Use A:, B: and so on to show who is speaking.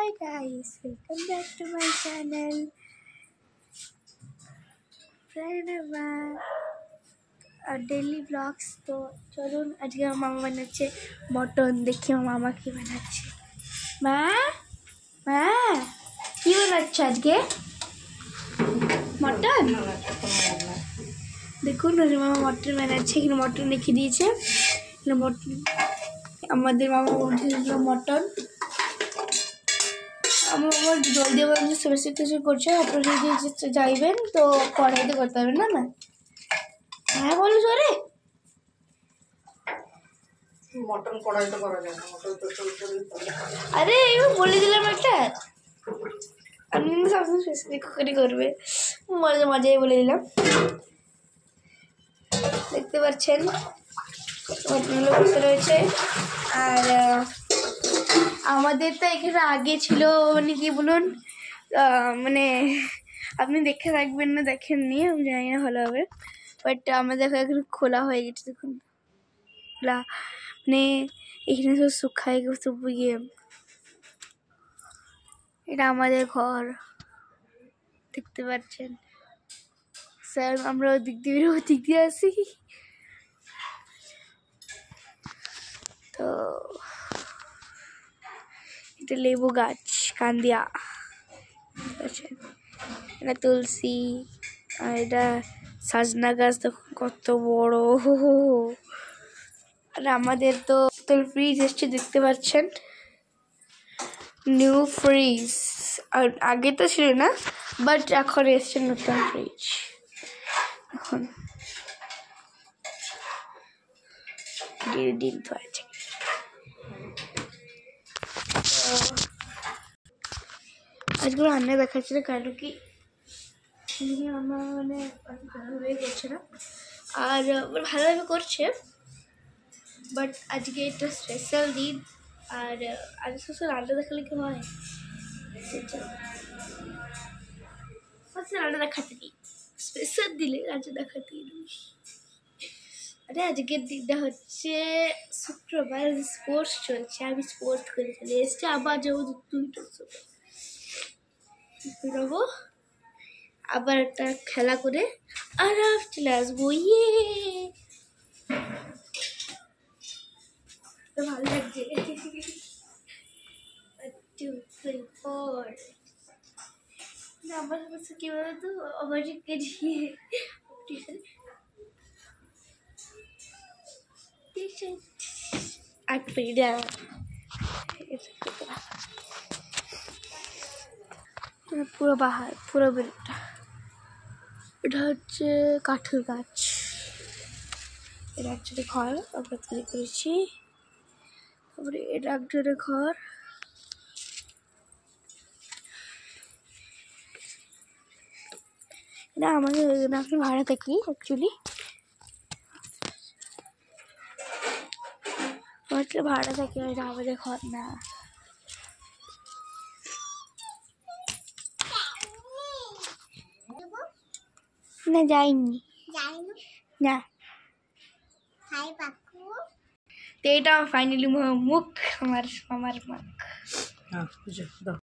A: Hi guys, welcome back to my channel. Daily blogs तो चलून आज के मामा बनाচ্ছে মটন দেখি আমার মামা কি বানাচ্ছে মা মা কি বানাচ্ছে আজকে মটন দেখুন ওর মামা মটন বানাচ্ছে এখানে মটন রেখে দিয়েছে এখানে মটন আমাদের মামা বলছিল মটন আমার বাবা জল দিয়ে বলছে স্পেসিফিক কিছু করছে আপনারা যদি যাইবেন তো কড়াইতে করতে হবে না না হ্যাঁ বলো জোরে
B: মটন কড়াইতে করা যায় না মটন তো
A: আরে এবার বলে দিলাম একটা আমি সবসময় স্পেসিফিক করে করবে মজাই বলে দিলাম দেখতে পাচ্ছেন মটনগুলো বসে রয়েছে আর আমাদের তো এখানে আগে ছিল মানে কি বলুন মানে আপনি দেখে রাখবেন না দেখেননি আমি জানি না ভালো হবে বাট আমাদের এখন খোলা হয়ে গেছে দেখুন খোলা মানে এখানে সব শুকায় সব ইয়ে এটা আমাদের ঘর দেখতে পাচ্ছেন স্যার আমরা ওদিক দিয়ে আসি তো এটা লেবু গাছ কান্দিয়া এটা তুলসী আর এটা সাজনা গাছ দেখুন কত বড় আর আমাদের তো ফ্রিজ এসছে দেখতে পাচ্ছেন নিউ ফ্রিজ আর আগে তো ছিল না বাট এখন এসছে নতুন ফ্রিজ এখন ডিম তো আছে আজকে রান্না দেখাচ্ছি না কেন কি আমার মানে ভালোভাবে করছে না আর ভালোভাবে করছে বাট আজকে একটা স্পেশাল দিন আর আজ স্পেশাল রান্না দেখালে কি হয় রান্না দেখাতে নেই স্পেশাল দিলে রান্না দেখাতে নেই আরে আজকের দিনটা হচ্ছে শুক্রবার স্পোর্টস চলছে আমি স্পোর্টস করে চলে এসছি আবার যাবো 2টার সময় বেরোবো আবার একটা খেলা করে আর চলে আসবো ইয়ে ভালো লাগছে 2 3 4 আমার কাছে কি বলতো আমার কেজি আট মিনিট পুরো বাহার পুরো বেরোটা এটা হচ্ছে কাঠের গাছ এটা একটা ঘর আমরা তৈরি করেছি তারপরে এটা একটা ঘর এটা আমাদের এখন ভাড়া থাকি অ্যাকচুয়ালি ভাড়া থাকি এটা আমাদের ঘর না না যাইনি না তো এটা ফাইনালি মুখ আমার মুখ